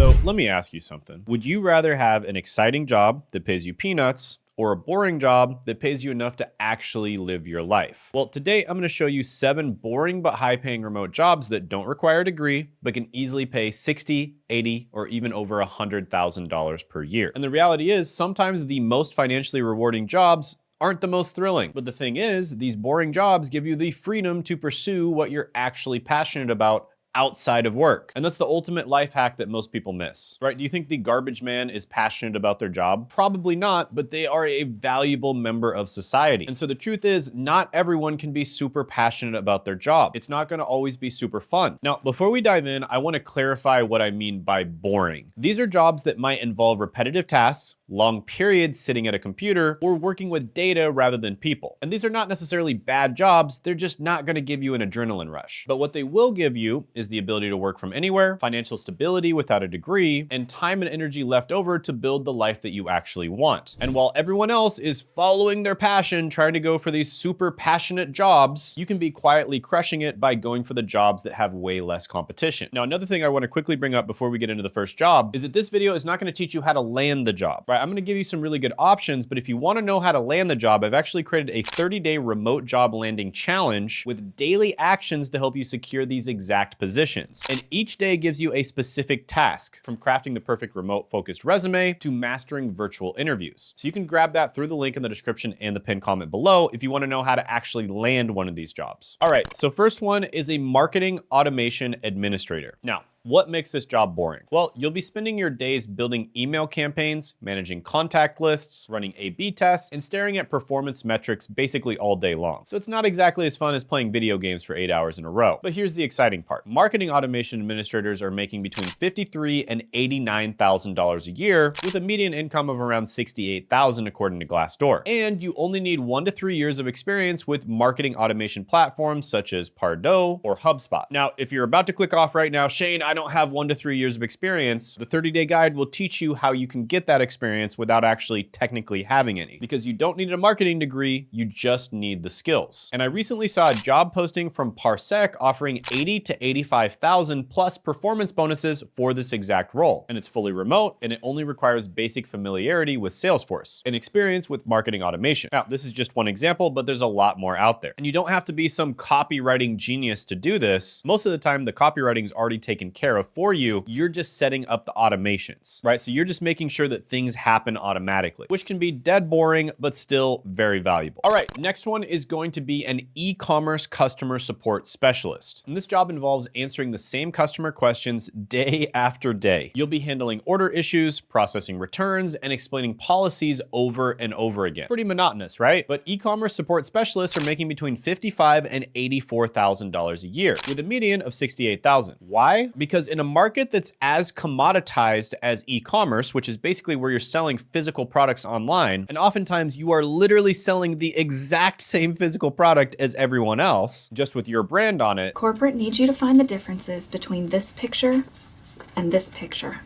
So let me ask you something. Would you rather have an exciting job that pays you peanuts or a boring job that pays you enough to actually live your life? Well, today I'm going to show you 7 boring but high-paying remote jobs that don't require a degree but can easily pay $60, $80, or even over $100,000 per year. And the reality is, sometimes the most financially rewarding jobs aren't the most thrilling. But the thing is, these boring jobs give you the freedom to pursue what you're actually passionate about outside of work. And that's the ultimate life hack that most people miss, right? Do you think the garbage man is passionate about their job? Probably not, but they are a valuable member of society. And so the truth is, not everyone can be super passionate about their job. It's not gonna always be super fun. Now, before we dive in, I wanna clarify what I mean by boring. These are jobs that might involve repetitive tasks, long periods sitting at a computer, or working with data rather than people. And these are not necessarily bad jobs, they're just not gonna give you an adrenaline rush. But what they will give you is the ability to work from anywhere, financial stability without a degree, and time and energy left over to build the life that you actually want. And while everyone else is following their passion, trying to go for these super passionate jobs, you can be quietly crushing it by going for the jobs that have way less competition. Now, another thing I want to quickly bring up before we get into the first job is that this video is not going to teach you how to land the job, right? I'm going to give you some really good options, but if you want to know how to land the job, I've actually created a 30-day remote job landing challenge with daily actions to help you secure these exact positions. And each day gives you a specific task, from crafting the perfect remote focused resume to mastering virtual interviews. So you can grab that through the link in the description and the pinned comment below if you want to know how to actually land one of these jobs. All right, so first one is a marketing automation administrator. Now, what makes this job boring? Well, you'll be spending your days building email campaigns, managing contact lists, running A/B tests, and staring at performance metrics basically all day long. So it's not exactly as fun as playing video games for 8 hours in a row. But here's the exciting part. Marketing automation administrators are making between $53,000 and $89,000 a year, with a median income of around $68,000 according to Glassdoor. And you only need 1 to 3 years of experience with marketing automation platforms such as Pardot or HubSpot. Now, if you're about to click off right now, Shane, I don't have 1 to 3 years of experience, the 30-day guide will teach you how you can get that experience without actually technically having any. Because you don't need a marketing degree, you just need the skills. And I recently saw a job posting from Parsec offering $80,000 to $85,000 plus performance bonuses for this exact role. And it's fully remote, and it only requires basic familiarity with Salesforce and experience with marketing automation. Now, this is just one example, but there's a lot more out there. And you don't have to be some copywriting genius to do this. Most of the time, the copywriting is already taken care of for you. You're just setting up the automations, right? So you're just making sure that things happen automatically, which can be dead boring, but still very valuable. All right, next one is going to be an e-commerce customer support specialist. And this job involves answering the same customer questions day after day. You'll be handling order issues, processing returns, and explaining policies over and over again. Pretty monotonous, right? But e-commerce support specialists are making between $55,000 and $84,000 a year, with a median of $68,000. Why? Because in a market that's as commoditized as e-commerce, which is basically where you're selling physical products online, and oftentimes you are literally selling the exact same physical product as everyone else, just with your brand on it. Corporate needs you to find the differences between this picture and this picture.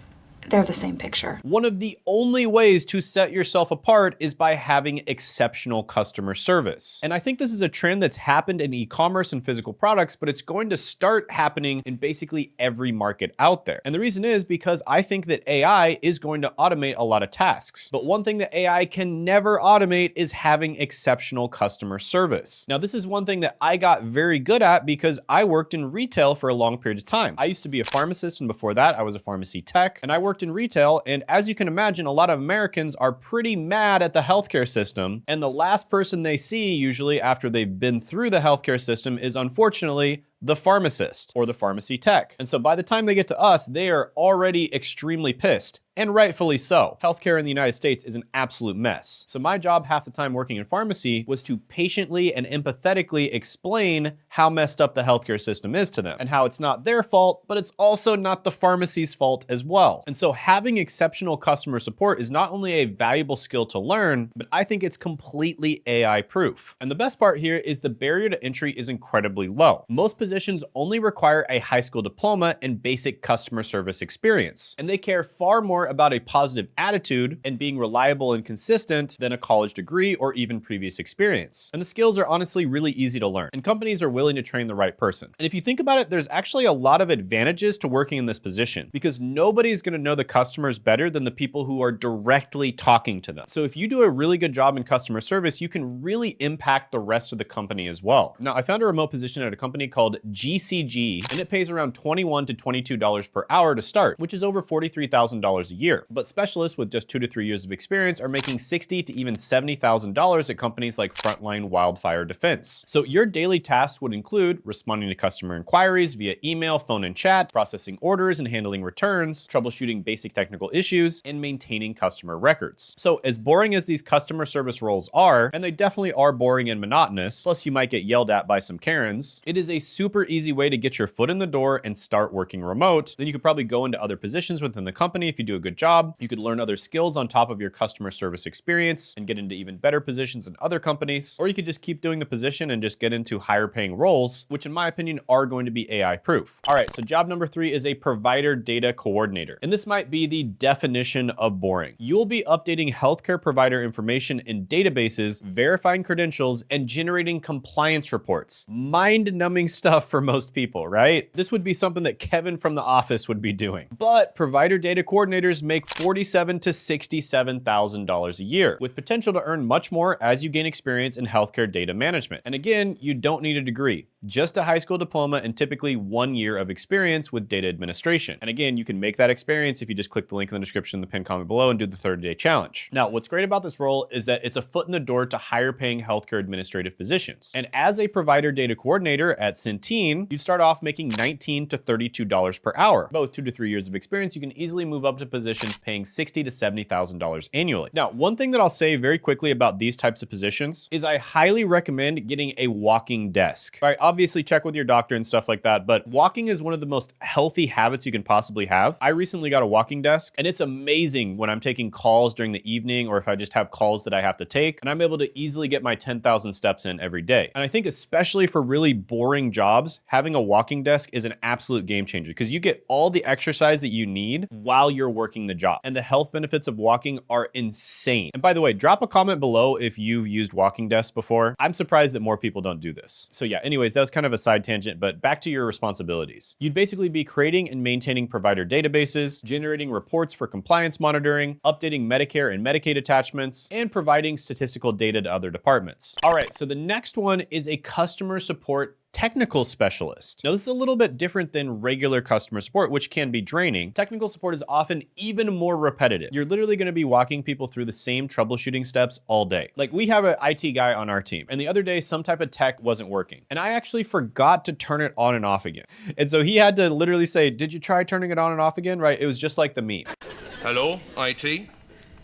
They're the same picture. One of the only ways to set yourself apart is by having exceptional customer service. And I think this is a trend that's happened in e-commerce and physical products, but it's going to start happening in basically every market out there. And the reason is because I think that AI is going to automate a lot of tasks. But one thing that AI can never automate is having exceptional customer service. Now, this is one thing that I got very good at because I worked in retail for a long period of time. I used to be a pharmacist, and before that, I was a pharmacy tech, and I worked in retail. And as you can imagine, a lot of Americans are pretty mad at the healthcare system. And the last person they see usually after they've been through the healthcare system is unfortunately the pharmacist or the pharmacy tech. And so by the time they get to us, they are already extremely pissed. And rightfully so. Healthcare in the United States is an absolute mess. So my job half the time working in pharmacy was to patiently and empathetically explain how messed up the healthcare system is to them and how it's not their fault, but it's also not the pharmacy's fault as well. And so having exceptional customer support is not only a valuable skill to learn, but I think it's completely AI proof. And the best part here is the barrier to entry is incredibly low. Most positions positions only require a high school diploma and basic customer service experience, and they care far more about a positive attitude and being reliable and consistent than a college degree or even previous experience. And the skills are honestly really easy to learn, and companies are willing to train the right person. And if you think about it, there's actually a lot of advantages to working in this position because nobody's going to know the customers better than the people who are directly talking to them. So if you do a really good job in customer service, you can really impact the rest of the company as well. Now, I found a remote position at a company called GCG, and it pays around $21 to $22 per hour to start, which is over $43,000 a year. But specialists with just 2 to 3 years of experience are making $60,000 to even $70,000 at companies like Frontline Wildfire Defense. So your daily tasks would include responding to customer inquiries via email, phone, and chat, processing orders and handling returns, troubleshooting basic technical issues, and maintaining customer records. So as boring as these customer service roles are, and they definitely are boring and monotonous, plus you might get yelled at by some Karens, it is a super easy way to get your foot in the door and start working remote. Then you could probably go into other positions within the company if you do a good job. You could learn other skills on top of your customer service experience and get into even better positions in other companies, or you could just keep doing the position and just get into higher paying roles, which in my opinion are going to be AI proof. All right, so job number 3 is a provider data coordinator. And this might be the definition of boring. You'll be updating healthcare provider information in databases, verifying credentials, and generating compliance reports. Mind-numbing stuff for most people, right? This would be something that Kevin from The Office would be doing. But provider data coordinators make $47,000 to $67,000 a year, with potential to earn much more as you gain experience in healthcare data management. And again, you don't need a degree, just a high school diploma and typically 1 year of experience with data administration. And again, you can make that experience if you just click the link in the description in the pinned comment below and do the 30-day challenge. Now, what's great about this role is that it's a foot in the door to higher paying healthcare administrative positions. And as a provider data coordinator at Centene, you'd start off making $19 to $32 per hour. Both 2 to 3 years of experience, you can easily move up to positions paying $60,000 to $70,000 annually. Now, one thing that I'll say very quickly about these types of positions is I highly recommend getting a walking desk. All right, obviously check with your doctor and stuff like that, but walking is one of the most healthy habits you can possibly have. I recently got a walking desk, and it's amazing when I'm taking calls during the evening or if I just have calls that I have to take, and I'm able to easily get my 10,000 steps in every day. And I think especially for really boring jobs, having a walking desk is an absolute game changer because you get all the exercise that you need while you're working the job. And the health benefits of walking are insane. And by the way, drop a comment below if you've used walking desks before. I'm surprised that more people don't do this. So yeah, anyways, that was kind of a side tangent, but back to your responsibilities. You'd basically be creating and maintaining provider databases, generating reports for compliance monitoring, updating Medicare and Medicaid attachments, and providing statistical data to other departments. All right, so the next one is a customer support technical specialist. Now, this is a little bit different than regular customer support, which can be draining. Technical support is often even more repetitive. You're literally going to be walking people through the same troubleshooting steps all day. Like, we have an IT guy on our team, and the other day, some type of tech wasn't working, and I actually forgot to turn it on and off again. And so he had to literally say, "Did you try turning it on and off again?" Right? It was just like the meme. Hello, IT?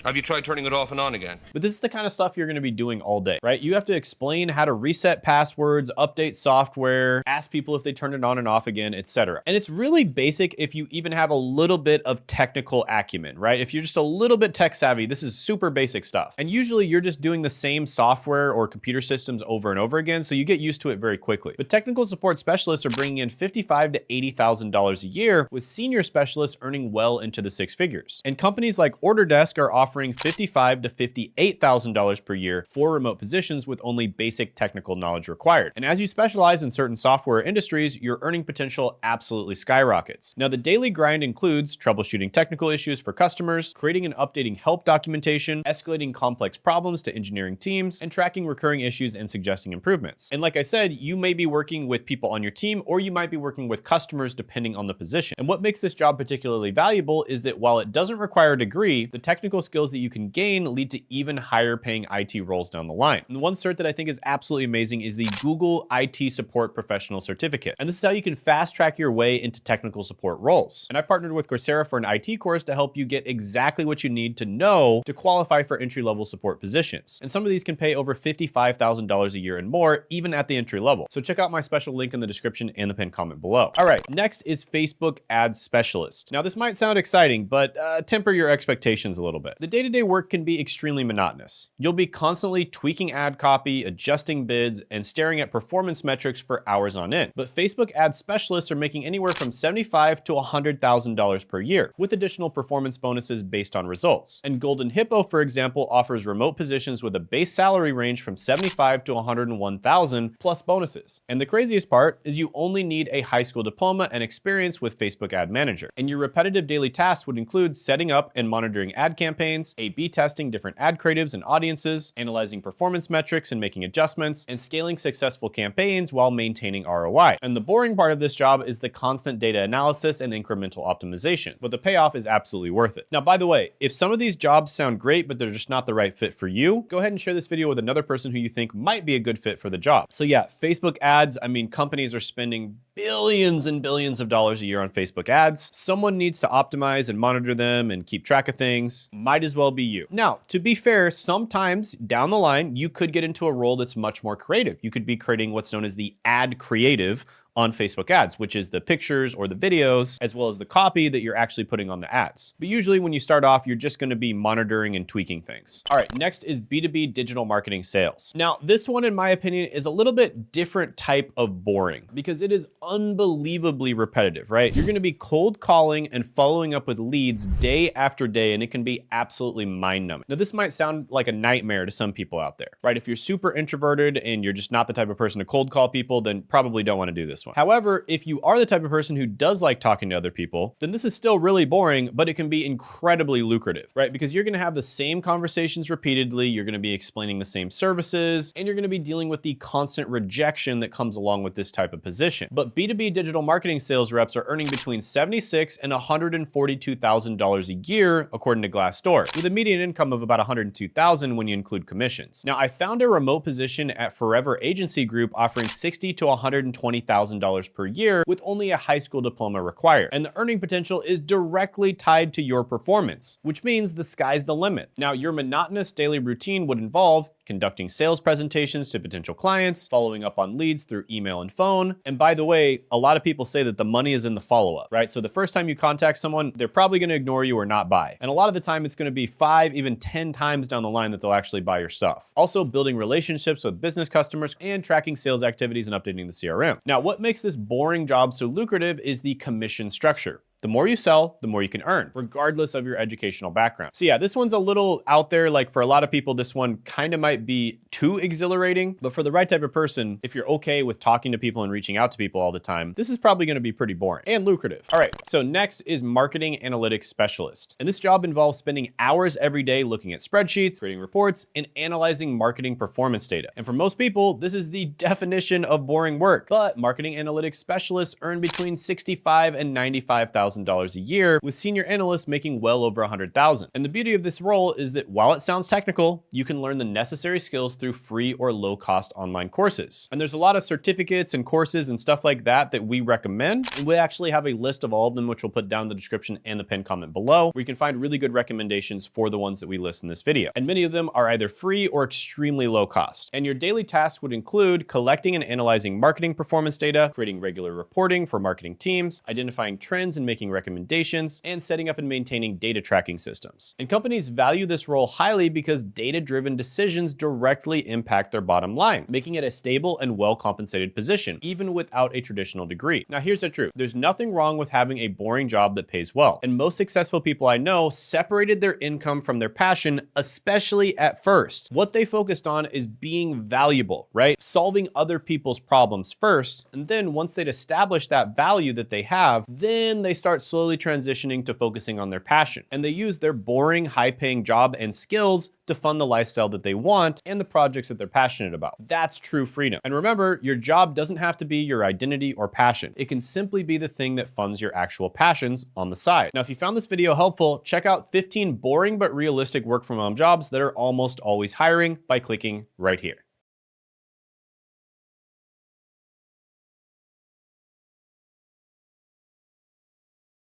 Have you tried turning it off and on again? But this is the kind of stuff you're going to be doing all day, right? You have to explain how to reset passwords, update software, ask people if they turn it on and off again, etc. And it's really basic if you even have a little bit of technical acumen, right? If you're just a little bit tech savvy, this is super basic stuff. And usually you're just doing the same software or computer systems over and over again, so you get used to it very quickly. But technical support specialists are bringing in $55,000 to $80,000 a year, with senior specialists earning well into the 6 figures. And companies like Orderdesk are offering $55,000 to $58,000 per year for remote positions with only basic technical knowledge required. And as you specialize in certain software industries, your earning potential absolutely skyrockets. Now, the daily grind includes troubleshooting technical issues for customers, creating and updating help documentation, escalating complex problems to engineering teams, and tracking recurring issues and suggesting improvements. And like I said, you may be working with people on your team, or you might be working with customers depending on the position. And what makes this job particularly valuable is that while it doesn't require a degree, the technical skills that you can gain lead to even higher paying IT roles down the line. And the one cert that I think is absolutely amazing is the Google IT Support Professional Certificate. And this is how you can fast track your way into technical support roles. And I partnered with Coursera for an IT course to help you get exactly what you need to know to qualify for entry-level support positions. And some of these can pay over $55,000 a year and more, even at the entry level. So check out my special link in the description and the pinned comment below. All right, next is Facebook Ads Specialist. Now, this might sound exciting, but temper your expectations a little bit. The day-to-day work can be extremely monotonous. You'll be constantly tweaking ad copy, adjusting bids, and staring at performance metrics for hours on end. But Facebook ad specialists are making anywhere from $75,000 to $100,000 per year, with additional performance bonuses based on results. And Golden Hippo, for example, offers remote positions with a base salary range from $75,000 to $101,000 plus bonuses. And the craziest part is you only need a high school diploma and experience with Facebook Ad Manager. And your repetitive daily tasks would include setting up and monitoring ad campaigns, A/B testing different ad creatives and audiences, analyzing performance metrics and making adjustments, and scaling successful campaigns while maintaining ROI. And the boring part of this job is the constant data analysis and incremental optimization, but the payoff is absolutely worth it. Now, by the way, if some of these jobs sound great, but they're just not the right fit for you, go ahead and share this video with another person who you think might be a good fit for the job. So yeah, Facebook ads, I mean, companies are spending billions and billions of dollars a year on Facebook ads. Someone needs to optimize and monitor them and keep track of things. Might as well be you. Now, to be fair, sometimes down the line, you could get into a role that's much more creative. You could be creating what's known as the ad creative on Facebook ads, which is the pictures or the videos, as well as the copy that you're actually putting on the ads. But usually when you start off, you're just gonna be monitoring and tweaking things. All right, next is B2B digital marketing sales. Now, this one, in my opinion, is a little bit different type of boring because it is unbelievably repetitive, right? You're gonna be cold calling and following up with leads day after day, and it can be absolutely mind-numbing. Now, this might sound like a nightmare to some people out there, right? If you're super introverted and you're just not the type of person to cold call people, then probably don't wanna do this one. However, if you are the type of person who does like talking to other people, then this is still really boring, but it can be incredibly lucrative, right? Because you're gonna have the same conversations repeatedly, you're gonna be explaining the same services, and you're gonna be dealing with the constant rejection that comes along with this type of position. But B2B digital marketing sales reps are earning between $76,000 and $142,000 a year, according to Glassdoor, with a median income of about $102,000 when you include commissions. Now, I found a remote position at Forever Agency Group offering $60,000 to $120,000 per year with only a high school diploma required. And the earning potential is directly tied to your performance, which means the sky's the limit. Now, your monotonous daily routine would involve conducting sales presentations to potential clients, following up on leads through email and phone. And by the way, a lot of people say that the money is in the follow-up, right? So the first time you contact someone, they're probably gonna ignore you or not buy. And a lot of the time it's gonna be 5, even 10 times down the line that they'll actually buy your stuff. Also building relationships with business customers and tracking sales activities and updating the CRM. Now, what makes this boring job so lucrative is the commission structure. The more you sell, the more you can earn, regardless of your educational background. So yeah, this one's a little out there. Like for a lot of people, this one kind of might be too exhilarating, but for the right type of person, if you're okay with talking to people and reaching out to people all the time, this is probably gonna be pretty boring and lucrative. All right, so next is marketing analytics specialist. And this job involves spending hours every day looking at spreadsheets, creating reports, and analyzing marketing performance data. And for most people, this is the definition of boring work, but marketing analytics specialists earn between $65,000 and $95,000 a year, with senior analysts making well over $100,000. And the beauty of this role is that while it sounds technical, you can learn the necessary skills through free or low-cost online courses. And there's a lot of certificates and courses and stuff like that that we recommend. And we actually have a list of all of them, which we'll put down in the description and the pinned comment below, where you can find really good recommendations for the ones that we list in this video. And many of them are either free or extremely low cost. And your daily tasks would include collecting and analyzing marketing performance data, creating regular reporting for marketing teams, identifying trends and making recommendations, and setting up and maintaining data tracking systems. And companies value this role highly because data-driven decisions directly impact their bottom line, making it a stable and well-compensated position, even without a traditional degree. Now, here's the truth. There's nothing wrong with having a boring job that pays well. And most successful people I know separated their income from their passion, especially at first. What they focused on is being valuable, right? Solving other people's problems first. And then once they'd established that value that they have, then they start slowly transitioning to focusing on their passion. And they use their boring, high-paying job and skills to fund the lifestyle that they want and the projects that they're passionate about. That's true freedom. And remember, your job doesn't have to be your identity or passion. It can simply be the thing that funds your actual passions on the side. Now, if you found this video helpful, check out 15 boring but realistic work from home jobs that are almost always hiring by clicking right here.